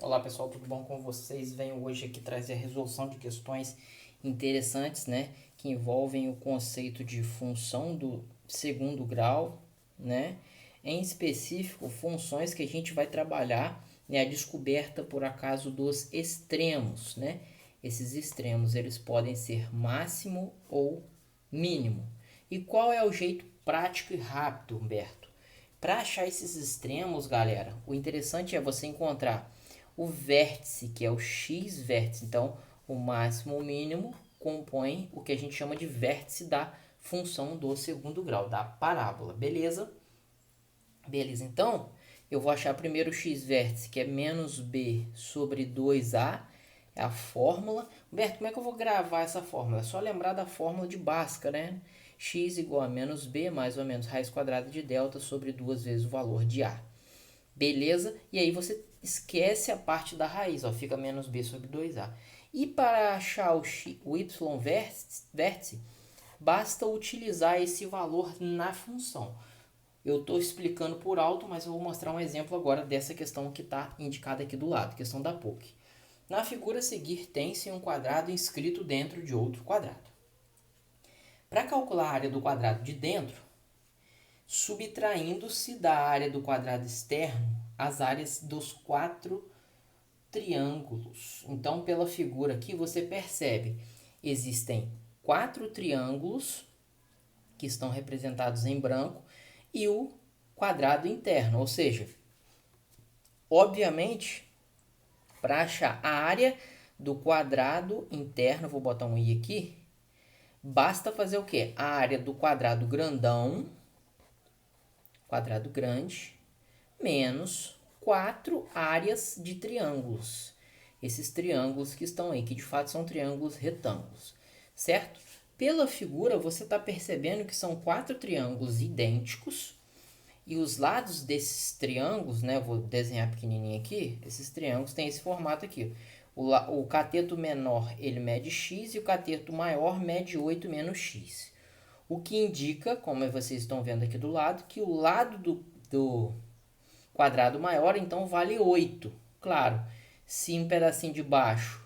Olá pessoal, tudo bom com vocês? Venho hoje aqui trazer a resolução de questões interessantes, né? Que envolvem o conceito de função do segundo grau, né? Em específico, funções que a gente vai trabalhar, né? A descoberta, por acaso, dos extremos, né? Esses extremos, eles podem ser máximo ou mínimo. E qual é o jeito prático e rápido, Humberto? Para achar esses extremos, galera, o interessante é você encontrar o vértice, que é o x vértice. Então, o máximo ou o mínimo compõe o que a gente chama de vértice da função do segundo grau, da parábola. Beleza? Beleza, então, eu vou achar primeiro o x vértice, que é menos b sobre 2a. É a fórmula. Humberto, como é que eu vou gravar essa fórmula? É só lembrar da fórmula de Bhaskara, né? X igual a menos b mais ou menos raiz quadrada de delta sobre 2 vezes o valor de a. Beleza? E aí você esquece a parte da raiz, ó, fica menos b sobre 2a. E para achar o y vértice, basta utilizar esse valor na função. Eu estou explicando por alto, mas eu vou mostrar um exemplo agora dessa questão que está indicada aqui do lado, questão da PUC. Na figura a seguir, tem-se um quadrado inscrito dentro de outro quadrado. Para calcular a área do quadrado de dentro, subtraindo-se da área do quadrado externo as áreas dos quatro triângulos. Então, pela figura aqui, você percebe, existem 4 triângulos que estão representados em branco e o quadrado interno, ou seja, obviamente, para achar a área do quadrado interno, vou botar um i aqui, basta fazer o quê? A área do quadrado grandão, quadrado grande, menos 4 áreas de triângulos. Esses triângulos que estão aí, que de fato são triângulos retângulos, certo? Pela figura, você está percebendo que são 4 triângulos idênticos e os lados desses triângulos, né? Vou desenhar pequenininho aqui. Esses triângulos têm esse formato aqui. O cateto menor, ele mede x e o cateto maior mede 8 menos x. O que indica, como vocês estão vendo aqui do lado, que o lado do quadrado maior, então, vale 8. Claro, se um pedacinho de baixo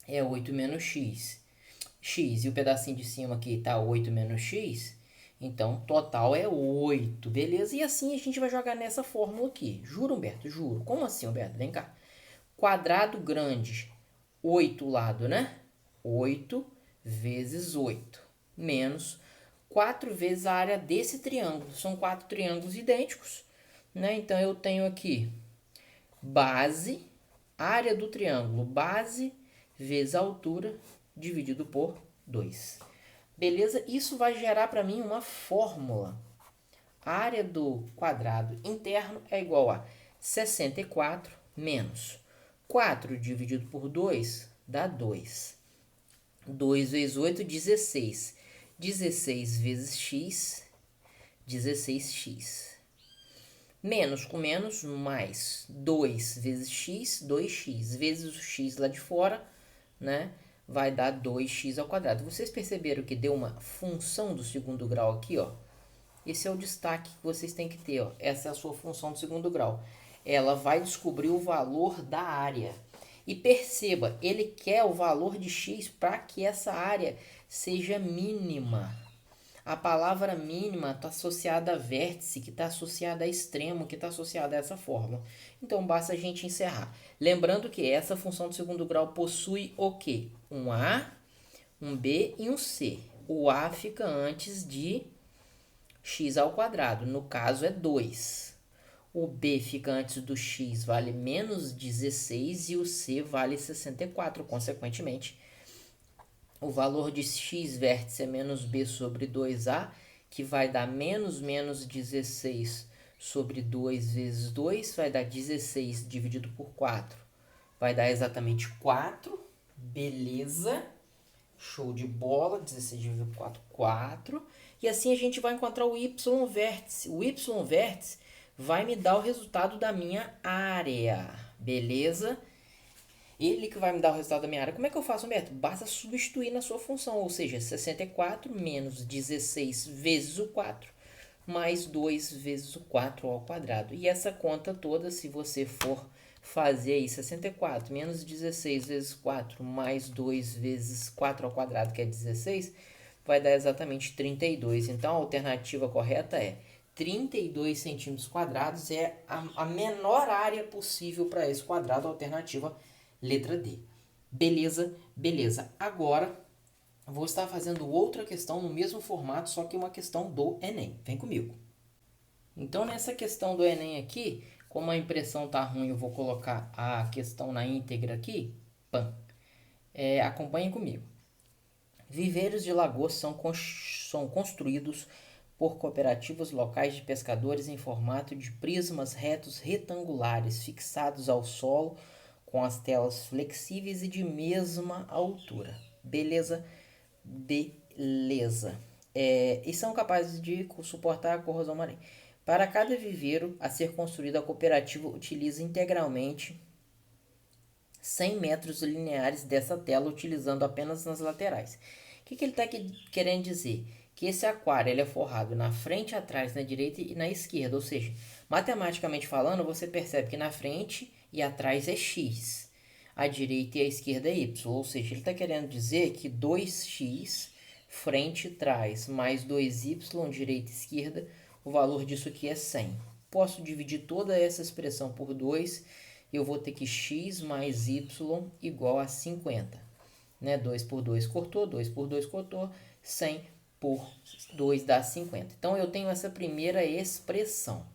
é 8 menos x, e o pedacinho de cima aqui está 8 menos x, então, total é 8, beleza? E assim a gente vai jogar nessa fórmula aqui. Juro, Humberto? Juro. Como assim, Humberto? Vem cá. Quadrado grande, 8 lado, né? 8 vezes 8, menos 4 vezes a área desse triângulo. São 4 triângulos idênticos, né? Então, eu tenho aqui base, área do triângulo, base vezes a altura, dividido por 2. Beleza? Isso vai gerar para mim uma fórmula. A área do quadrado interno é igual a 64 menos 4 dividido por 2 dá 2. 2 vezes 8, 16. 16 vezes x, 16x. Menos com menos, mais 2 vezes x, 2x. Vezes o x lá de fora, né? Vai dar 2x ao quadrado. Vocês perceberam que deu uma função do segundo grau aqui, ó? Esse é o destaque que vocês têm que ter, ó. Essa é a sua função do segundo grau. Ela vai descobrir o valor da área. E perceba, ele quer o valor de x para que essa área seja mínima. A palavra mínima está associada a vértice, que está associada a extremo, que está associada a essa fórmula. Então, basta a gente encerrar. Lembrando que essa função do segundo grau possui o quê? Um A, um B e um C. O A fica antes de x ao quadrado, no caso é 2. O B fica antes do x, vale menos 16, e o C vale 64, consequentemente. O valor de x vértice é menos b sobre 2a, que vai dar menos 16 sobre 2 vezes 2, vai dar 16 dividido por 4. Vai dar exatamente 4, beleza? Show de bola, 16 dividido por 4, 4. E assim a gente vai encontrar o y vértice. O y vértice vai me dar o resultado da minha área, beleza? Ele que vai me dar o resultado da minha área. Como é que eu faço, Humberto? Basta substituir na sua função, ou seja, 64 menos 16 vezes o 4, mais 2 vezes o 4 ao quadrado. E essa conta toda, se você for fazer aí 64 menos 16 vezes 4 mais 2 vezes 4 ao quadrado, que é 16, vai dar exatamente 32. Então, a alternativa correta é 32 centímetros quadrados, é a menor área possível para esse quadrado, alternativa letra D. Beleza? Beleza. Agora, vou estar fazendo outra questão no mesmo formato, só que uma questão do Enem. Vem comigo. Então, nessa questão do Enem aqui, como a impressão tá ruim, eu vou colocar a questão na íntegra aqui. Pam. Acompanhem comigo. Viveiros de lagoas são construídos por cooperativas locais de pescadores em formato de prismas retos retangulares fixados ao solo com as telas flexíveis e de mesma altura. Beleza? Beleza. E são capazes de suportar a corrosão marinha. Para cada viveiro a ser construído, a cooperativa utiliza integralmente 100 metros lineares dessa tela, utilizando apenas nas laterais. O que ele está querendo dizer? Que esse aquário ele é forrado na frente, atrás, na direita e na esquerda. Ou seja, matematicamente falando, você percebe que na frente e atrás é x, a direita e a esquerda é y. Ou seja, ele está querendo dizer que 2x, frente e trás, mais 2y, direita e esquerda, o valor disso aqui é 100. Posso dividir toda essa expressão por 2, eu vou ter que x mais y igual a 50. 2 por 2 cortou, 2 por 2 cortou, 100 por 2 dá 50. Então, eu tenho essa primeira expressão.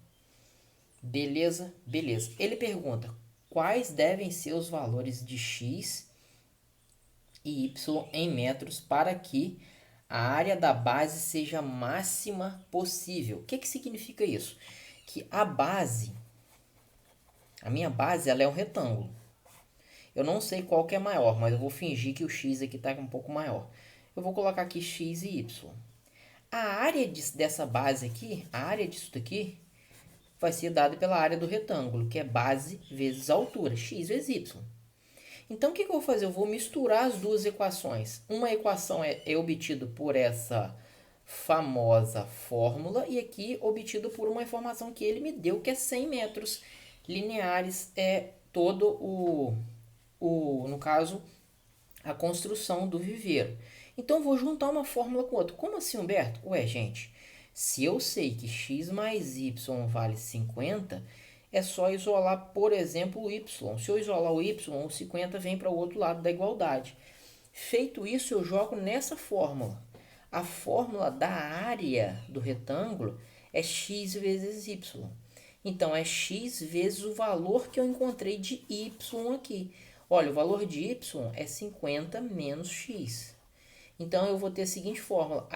Beleza? Beleza. Ele pergunta, quais devem ser os valores de x e y em metros para que a área da base seja a máxima possível? O que significa isso? Que a minha base, ela é um retângulo. Eu não sei qual que é maior, mas eu vou fingir que o x aqui está um pouco maior. Eu vou colocar aqui x e y. A área dessa base aqui, a área disso daqui, vai ser dada pela área do retângulo, que é base vezes altura, x vezes y. Então, o que eu vou fazer? Eu vou misturar as duas equações. Uma equação é obtida por essa famosa fórmula e aqui obtido por uma informação que ele me deu, que é 100 metros lineares, é todo no caso, a construção do viveiro. Então, vou juntar uma fórmula com outra. Como assim, Humberto? Ué, gente, se eu sei que x mais y vale 50, é só isolar, por exemplo, o y. Se eu isolar o y, o 50 vem para o outro lado da igualdade. Feito isso, eu jogo nessa fórmula. A fórmula da área do retângulo é x vezes y. Então, é x vezes o valor que eu encontrei de y aqui. Olha, o valor de y é 50 menos x. Então, eu vou ter a seguinte fórmula.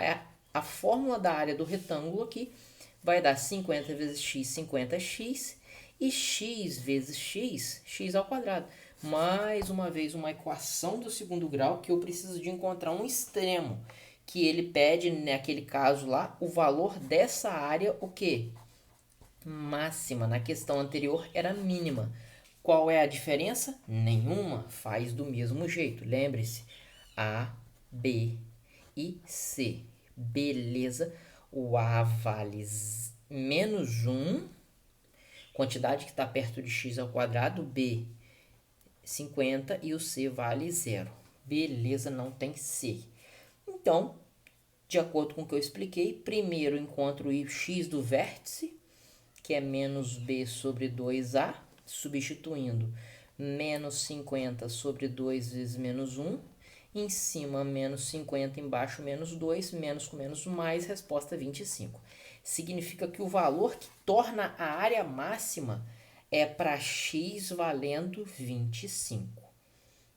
A fórmula da área do retângulo aqui vai dar 50 vezes x, 50x. E x vezes x, x ao quadrado. Mais uma vez, uma equação do segundo grau que eu preciso de encontrar um extremo. Que ele pede, naquele caso lá, o valor dessa área, o quê? Máxima. Na questão anterior era mínima. Qual é a diferença? Nenhuma. Faz do mesmo jeito. Lembre-se. A, B e C. Beleza. O A vale menos 1. Quantidade que está perto de x ao quadrado. B, 50. E o C vale 0. Beleza, não tem C. Então, de acordo com o que eu expliquei, primeiro encontro o x do vértice, que é menos b sobre 2a, substituindo menos 50 sobre 2 vezes menos 1, em cima menos 50, embaixo menos 2, menos com menos mais, resposta 25. Significa que o valor que torna a área máxima é para x valendo 25.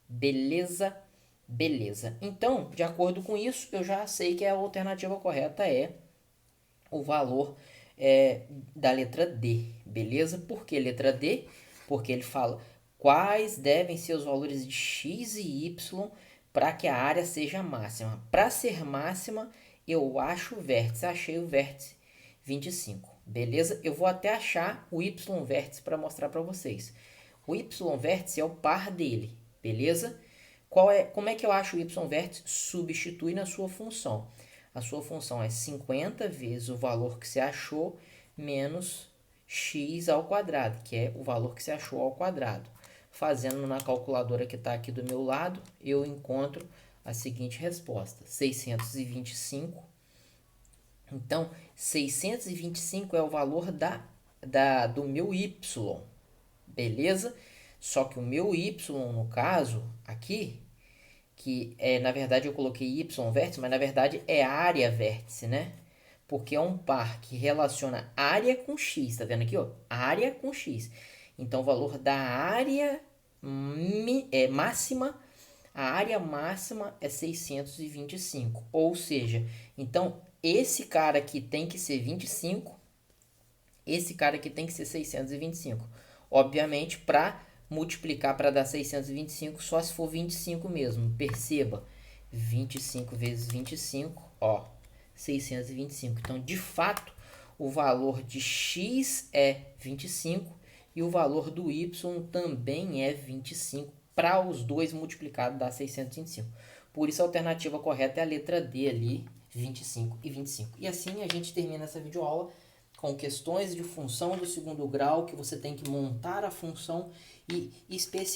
Beleza? Beleza. Então, de acordo com isso, eu já sei que a alternativa correta é o valor da letra D. Beleza? Por que letra D? Porque ele fala quais devem ser os valores de x e y para que a área seja máxima. Para ser máxima, eu acho o vértice. Achei o vértice 25. Beleza? Eu vou até achar o y vértice para mostrar para vocês. O y vértice é o par dele. Beleza? Como é que eu acho o y vértice? Substitui na sua função. A sua função é 50 vezes o valor que você achou, menos x ao quadrado, que é o valor que você achou ao quadrado. Fazendo na calculadora que está aqui do meu lado, eu encontro a seguinte resposta: 625. Então, 625 é o valor do meu y, beleza? Só que o meu y, no caso, aqui, que é, na verdade eu coloquei y vértice, mas na verdade é área vértice, né? Porque é um par que relaciona área com x, tá vendo aqui, ó? Área com x. Então, o valor da área máxima, a área máxima é 625. Ou seja, então, esse cara aqui tem que ser 25, esse cara aqui tem que ser 625. Obviamente, para multiplicar para dar 625, só se for 25 mesmo. Perceba, 25 vezes 25, ó, 625. Então, de fato, o valor de x é 25 e o valor do y também é 25. Para os dois multiplicados dá 625. Por isso, a alternativa correta é a letra D ali, 25 e 25. E assim a gente termina essa videoaula com questões de função do segundo grau, que você tem que montar a função e especialmente